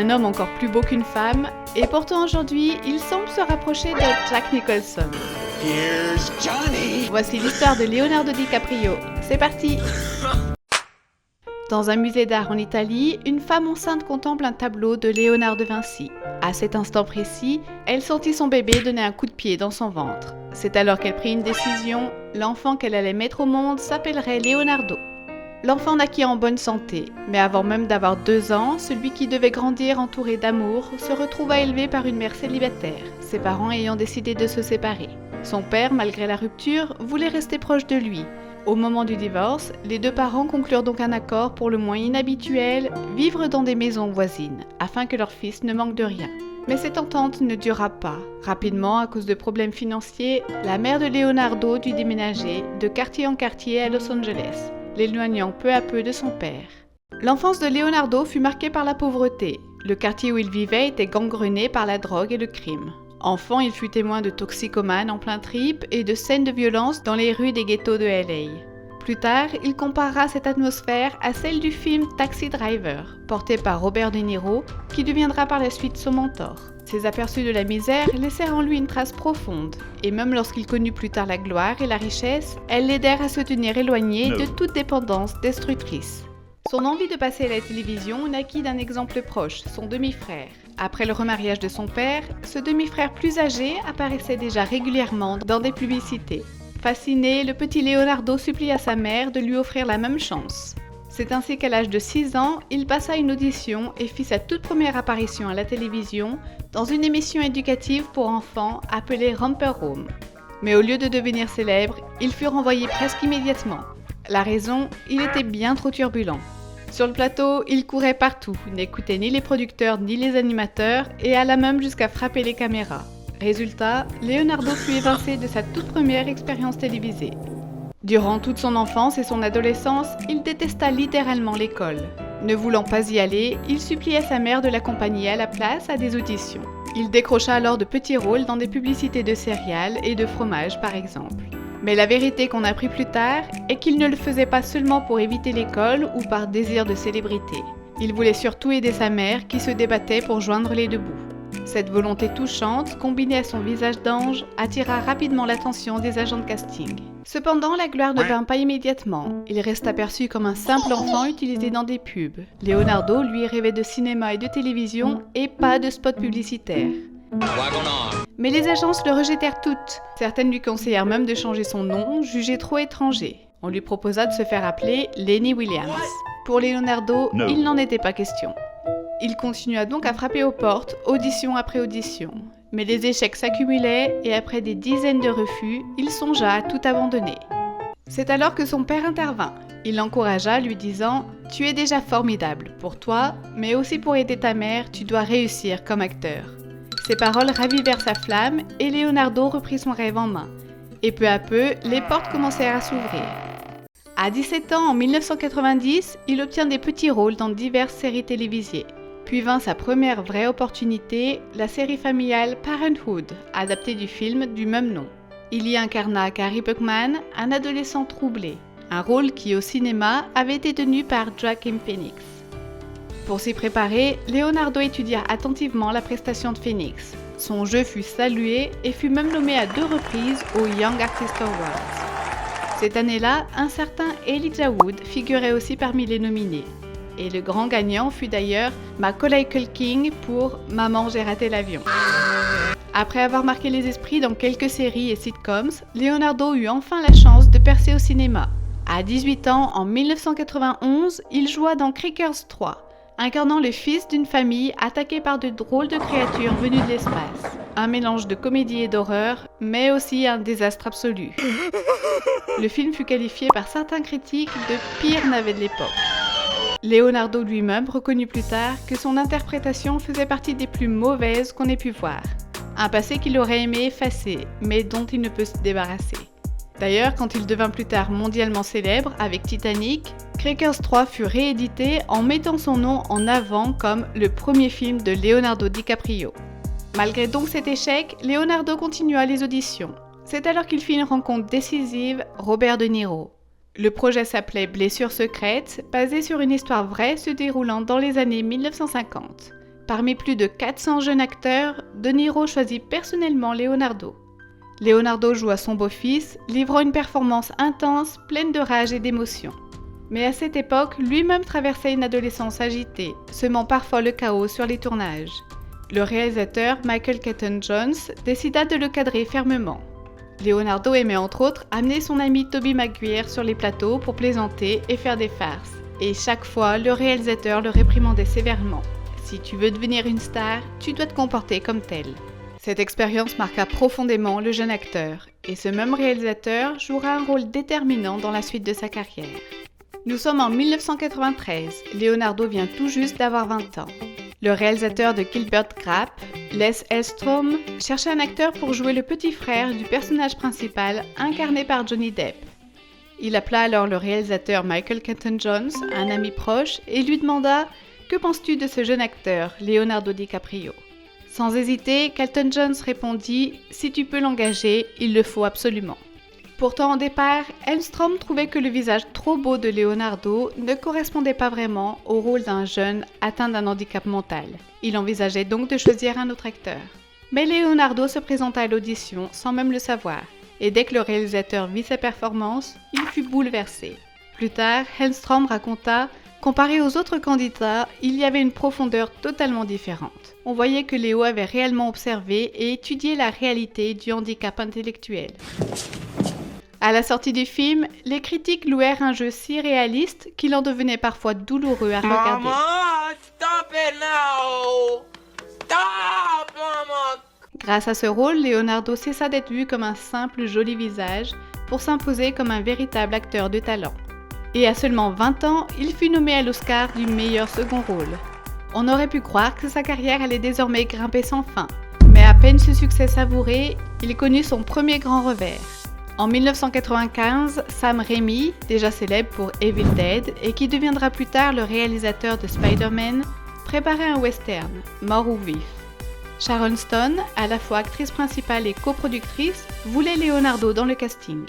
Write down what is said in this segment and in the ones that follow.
un homme encore plus beau qu'une femme, et pourtant aujourd'hui, il semble se rapprocher de Jack Nicholson. Here's Johnny. Voici l'histoire de Leonardo DiCaprio. C'est parti! Dans un musée d'art en Italie, une femme enceinte contemple un tableau de Léonard de Vinci. À cet instant précis, elle sentit son bébé donner un coup de pied dans son ventre. C'est alors qu'elle prit une décision, l'enfant qu'elle allait mettre au monde s'appellerait Leonardo. L'enfant naquit en bonne santé, mais avant même d'avoir 2 ans, celui qui devait grandir entouré d'amour se retrouva élevé par une mère célibataire, ses parents ayant décidé de se séparer. Son père, malgré la rupture, voulait rester proche de lui. Au moment du divorce, les 2 parents conclurent donc un accord pour le moins inhabituel, vivre dans des maisons voisines, afin que leur fils ne manque de rien. Mais cette entente ne dura pas. Rapidement, à cause de problèmes financiers, la mère de Leonardo dut déménager de quartier en quartier à Los Angeles, l'éloignant peu à peu de son père. L'enfance de Leonardo fut marquée par la pauvreté. Le quartier où il vivait était gangrené par la drogue et le crime. Enfant, il fut témoin de toxicomanes en plein trip et de scènes de violence dans les rues des ghettos de LA. Plus tard, il comparera cette atmosphère à celle du film Taxi Driver, porté par Robert De Niro, qui deviendra par la suite son mentor. Ces aperçus de la misère laissèrent en lui une trace profonde, et même lorsqu'il connut plus tard la gloire et la richesse, elles l'aidèrent à se tenir éloigné de toute dépendance destructrice. Son envie de passer à la télévision naquit d'un exemple proche, son demi-frère. Après le remariage de son père, ce demi-frère plus âgé apparaissait déjà régulièrement dans des publicités. Fasciné, le petit Leonardo supplia sa mère de lui offrir la même chance. C'est ainsi qu'à l'âge de 6 ans, il passa une audition et fit sa toute première apparition à la télévision dans une émission éducative pour enfants appelée Romper Room. Mais au lieu de devenir célèbre, il fut renvoyé presque immédiatement. La raison, il était bien trop turbulent. Sur le plateau, il courait partout, n'écoutait ni les producteurs ni les animateurs et alla même jusqu'à frapper les caméras. Résultat, Leonardo fut évincé de sa toute première expérience télévisée. Durant toute son enfance et son adolescence, il détesta littéralement l'école. Ne voulant pas y aller, il supplia sa mère de l'accompagner à la place à des auditions. Il décrocha alors de petits rôles dans des publicités de céréales et de fromage par exemple. Mais la vérité qu'on apprit plus tard est qu'il ne le faisait pas seulement pour éviter l'école ou par désir de célébrité. Il voulait surtout aider sa mère qui se débattait pour joindre les 2 bouts. Cette volonté touchante, combinée à son visage d'ange, attira rapidement l'attention des agents de casting. Cependant, la gloire ne vint pas immédiatement. Il resta perçu comme un simple enfant utilisé dans des pubs. Leonardo, lui, rêvait de cinéma et de télévision et pas de spot publicitaire. Mais les agences le rejetèrent toutes. Certaines lui conseillèrent même de changer son nom, jugé trop étranger. On lui proposa de se faire appeler Lenny Williams. Pour Leonardo, il n'en était pas question. Il continua donc à frapper aux portes, audition après audition. Mais les échecs s'accumulaient et après des dizaines de refus, il songea à tout abandonner. C'est alors que son père intervint. Il l'encouragea, lui disant « Tu es déjà formidable. Pour toi, mais aussi pour aider ta mère, tu dois réussir comme acteur. » Ces paroles ravivèrent sa flamme et Leonardo reprit son rêve en main. Et peu à peu, les portes commencèrent à s'ouvrir. À 17 ans, en 1990, il obtient des petits rôles dans diverses séries télévisées. Puis vint sa première vraie opportunité, la série familiale Parenthood, adaptée du film du même nom. Il y incarna Gary Buckman, un adolescent troublé, un rôle qui au cinéma avait été tenu par Joaquin Phoenix. Pour s'y préparer, Leonardo étudia attentivement la prestation de Phoenix. Son jeu fut salué et fut même nommé à 2 reprises aux Young Artist Awards. Cette année-là, un certain Elijah Wood figurait aussi parmi les nominés. Et le grand gagnant fut d'ailleurs Macaulay Culkin pour « Maman, j'ai raté l'avion ». Après avoir marqué les esprits dans quelques séries et sitcoms, Leonardo eut enfin la chance de percer au cinéma. À 18 ans, en 1991, il joua dans Crackers 3, incarnant le fils d'une famille attaquée par de drôles de créatures venues de l'espace. Un mélange de comédie et d'horreur, mais aussi un désastre absolu. Le film fut qualifié par certains critiques de pire navet de l'époque. Leonardo lui-même reconnut plus tard que son interprétation faisait partie des plus mauvaises qu'on ait pu voir. Un passé qu'il aurait aimé effacer, mais dont il ne peut se débarrasser. D'ailleurs, quand il devint plus tard mondialement célèbre avec Titanic, Crackers 3 fut réédité en mettant son nom en avant comme le premier film de Leonardo DiCaprio. Malgré donc cet échec, Leonardo continua les auditions. C'est alors qu'il fit une rencontre décisive, Robert De Niro. Le projet s'appelait Blessures secrètes, basé sur une histoire vraie se déroulant dans les années 1950. Parmi plus de 400 jeunes acteurs, De Niro choisit personnellement Leonardo. Leonardo joue à son beau-fils, livrant une performance intense, pleine de rage et d'émotion. Mais à cette époque, lui-même traversait une adolescence agitée, semant parfois le chaos sur les tournages. Le réalisateur Michael Keaton Jones décida de le cadrer fermement. Leonardo aimait entre autres amener son ami Tobey Maguire sur les plateaux pour plaisanter et faire des farces. Et chaque fois, le réalisateur le réprimandait sévèrement. Si tu veux devenir une star, tu dois te comporter comme tel. Cette expérience marqua profondément le jeune acteur, et ce même réalisateur jouera un rôle déterminant dans la suite de sa carrière. Nous sommes en 1993, Leonardo vient tout juste d'avoir 20 ans. Le réalisateur de Gilbert Grape, Les Hellstrom, cherchait un acteur pour jouer le petit frère du personnage principal incarné par Johnny Depp. Il appela alors le réalisateur Michael Keaton Jones, un ami proche, et lui demanda « Que penses-tu de ce jeune acteur, Leonardo DiCaprio ?» Sans hésiter, Keaton Jones répondit « Si tu peux l'engager, il le faut absolument ». Pourtant, au départ, Hellstrom trouvait que le visage trop beau de Leonardo ne correspondait pas vraiment au rôle d'un jeune atteint d'un handicap mental. Il envisageait donc de choisir un autre acteur. Mais Leonardo se présenta à l'audition sans même le savoir, et dès que le réalisateur vit sa performance, il fut bouleversé. Plus tard, Hellstrom raconta « Comparé aux autres candidats, il y avait une profondeur totalement différente. On voyait que Léo avait réellement observé et étudié la réalité du handicap intellectuel. » À la sortie du film, les critiques louèrent un jeu si réaliste qu'il en devenait parfois douloureux à regarder. Mama, stop it now! Stop, Mama! Grâce à ce rôle, Leonardo cessa d'être vu comme un simple joli visage pour s'imposer comme un véritable acteur de talent. Et à seulement 20 ans, il fut nommé à l'Oscar du meilleur second rôle. On aurait pu croire que sa carrière allait désormais grimper sans fin, mais à peine ce succès savouré, il connut son premier grand revers. En 1995, Sam Raimi, déjà célèbre pour Evil Dead et qui deviendra plus tard le réalisateur de Spider-Man, préparait un western, Mort ou vif. Sharon Stone, à la fois actrice principale et coproductrice, voulait Leonardo dans le casting.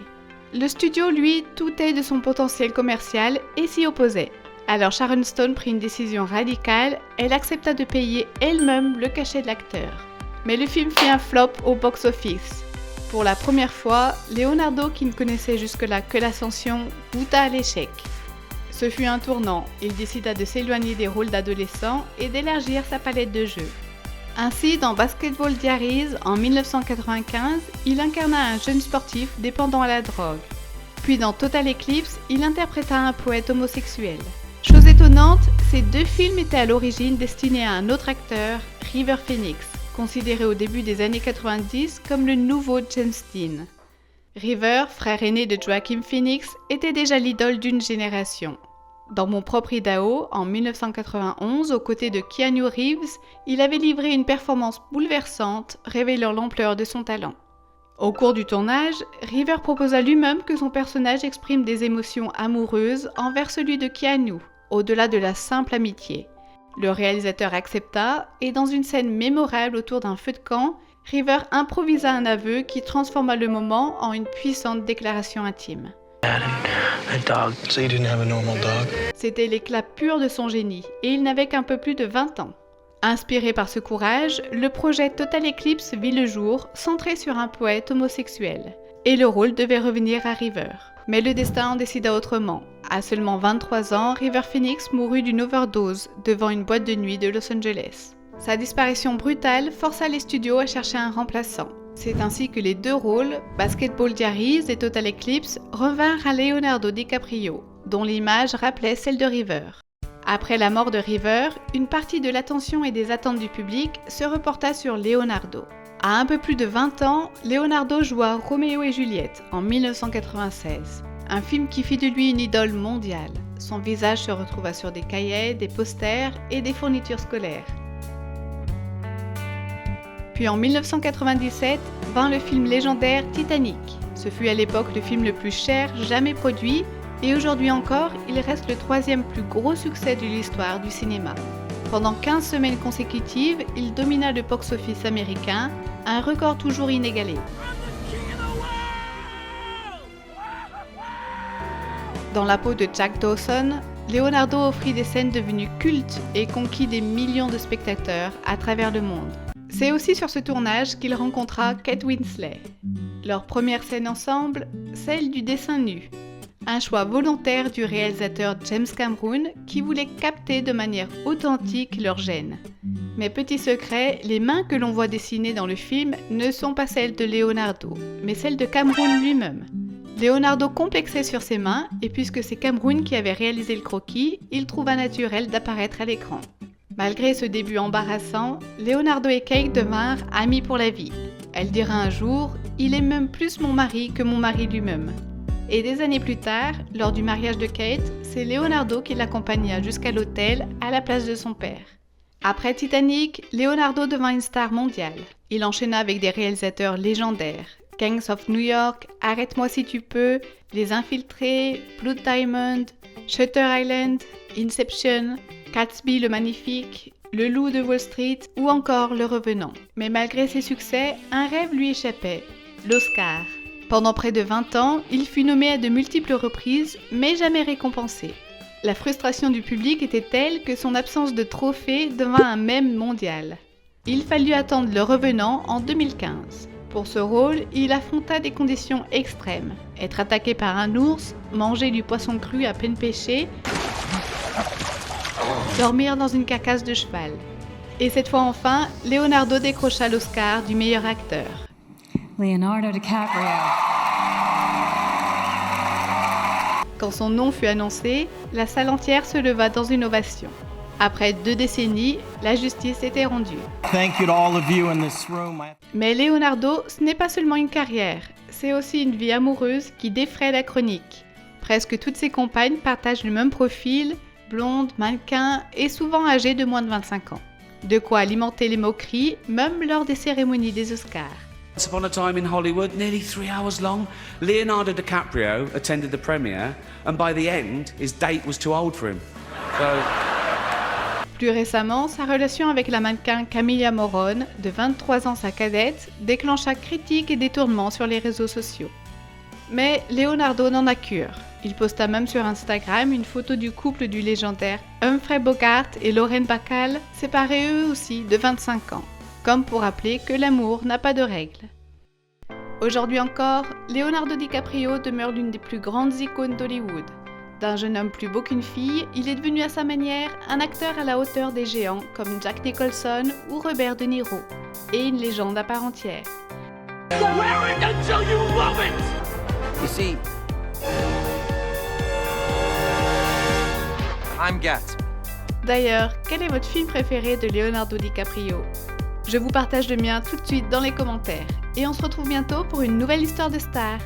Le studio, lui, doutait de son potentiel commercial et s'y opposait. Alors Sharon Stone prit une décision radicale, elle accepta de payer elle-même le cachet de l'acteur. Mais le film fit un flop au box-office. Pour la première fois, Leonardo, qui ne connaissait jusque-là que l'ascension, goûta à l'échec. Ce fut un tournant, il décida de s'éloigner des rôles d'adolescent et d'élargir sa palette de jeux. Ainsi, dans Basketball Diaries, en 1995, il incarna un jeune sportif dépendant à la drogue. Puis dans Total Eclipse, il interpréta un poète homosexuel. Chose étonnante, ces deux films étaient à l'origine destinés à un autre acteur, River Phoenix, considéré au début des années 90 comme le nouveau James Dean. River, frère aîné de Joaquin Phoenix, était déjà l'idole d'une génération. Dans Mon propre Idaho, en 1991, aux côtés de Keanu Reeves, il avait livré une performance bouleversante, révélant l'ampleur de son talent. Au cours du tournage, River proposa lui-même que son personnage exprime des émotions amoureuses envers celui de Keanu, au-delà de la simple amitié. Le réalisateur accepta, et dans une scène mémorable autour d'un feu de camp, River improvisa un aveu qui transforma le moment en une puissante déclaration intime. C'était l'éclat pur de son génie, et il n'avait qu'un peu plus de 20 ans. Inspiré par ce courage, le projet Total Eclipse vit le jour, centré sur un poète homosexuel. Et le rôle devait revenir à River. Mais le destin en décida autrement. À seulement 23 ans, River Phoenix mourut d'une overdose devant une boîte de nuit de Los Angeles. Sa disparition brutale força les studios à chercher un remplaçant. C'est ainsi que les deux rôles, Basketball Diaries et Total Eclipse, revinrent à Leonardo DiCaprio, dont l'image rappelait celle de River. Après la mort de River, une partie de l'attention et des attentes du public se reporta sur Leonardo. À un peu plus de 20 ans, Leonardo joua Roméo et Juliette en 1996, un film qui fit de lui une idole mondiale. Son visage se retrouva sur des cahiers, des posters et des fournitures scolaires. Puis en 1997, vint le film légendaire Titanic. Ce fut à l'époque le film le plus cher jamais produit et aujourd'hui encore, il reste le troisième plus gros succès de l'histoire du cinéma. Pendant 15 semaines consécutives, il domina le box-office américain, un record toujours inégalé. Dans la peau de Jack Dawson, Leonardo offrit des scènes devenues cultes et conquit des millions de spectateurs à travers le monde. C'est aussi sur ce tournage qu'il rencontra Kate Winslet. Leur première scène ensemble, celle du dessin nu. Un choix volontaire du réalisateur James Cameron qui voulait capter de manière authentique leur gêne. Mais petit secret, les mains que l'on voit dessiner dans le film ne sont pas celles de Leonardo, mais celles de Cameron lui-même. Leonardo complexait sur ses mains et puisque c'est Cameron qui avait réalisé le croquis, il trouva naturel d'apparaître à l'écran. Malgré ce début embarrassant, Leonardo et Kate devinrent amis pour la vie. Elle dira un jour « Il est même plus mon mari que mon mari lui-même ». Et des années plus tard, lors du mariage de Kate, c'est Leonardo qui l'accompagna jusqu'à l'hôtel à la place de son père. Après Titanic, Leonardo devint une star mondiale. Il enchaîna avec des réalisateurs légendaires. Gangs of New York, Arrête-moi si tu peux, Les Infiltrés, Blood Diamond, Shutter Island, Inception, Gatsby le Magnifique, Le Loup de Wall Street ou encore Le Revenant. Mais malgré ses succès, un rêve lui échappait, l'Oscar. Pendant près de 20 ans, il fut nommé à de multiples reprises, mais jamais récompensé. La frustration du public était telle que son absence de trophée devint un mème mondial. Il fallut attendre Le Revenant en 2015. Pour ce rôle, il affronta des conditions extrêmes. Être attaqué par un ours, manger du poisson cru à peine pêché, dormir dans une carcasse de cheval. Et cette fois enfin, Leonardo décrocha l'Oscar du meilleur acteur. Leonardo DiCaprio. Quand son nom fut annoncé, la salle entière se leva dans une ovation. Après 2 décennies, la justice était rendue. Thank you to all of you in this room. Mais Leonardo, ce n'est pas seulement une carrière, c'est aussi une vie amoureuse qui défraie la chronique. Presque toutes ses compagnes partagent le même profil, blondes, mannequins et souvent âgées de moins de 25 ans. De quoi alimenter les moqueries, même lors des cérémonies des Oscars. Once upon a time in Hollywood, nearly 3 hours long, Leonardo DiCaprio attended the premiere, and by the end, his date was too old for him. Plus récemment, sa relation avec la mannequin Camilla Morone, de 23 ans sa cadette, déclencha critiques et détournements sur les réseaux sociaux. Mais Leonardo n'en a cure. Il posta même sur Instagram une photo du couple du légendaire Humphrey Bogart et Lauren Bacall, séparés eux aussi de 25 ans, comme pour rappeler que l'amour n'a pas de règles. Aujourd'hui encore, Leonardo DiCaprio demeure l'une des plus grandes icônes d'Hollywood. D'un jeune homme plus beau qu'une fille, il est devenu à sa manière un acteur à la hauteur des géants comme Jack Nicholson ou Robert De Niro, et une légende à part entière. You see, I'm Gat. D'ailleurs, quel est votre film préféré de Leonardo DiCaprio ? Je vous partage le mien tout de suite dans les commentaires. Et on se retrouve bientôt pour une nouvelle histoire de star.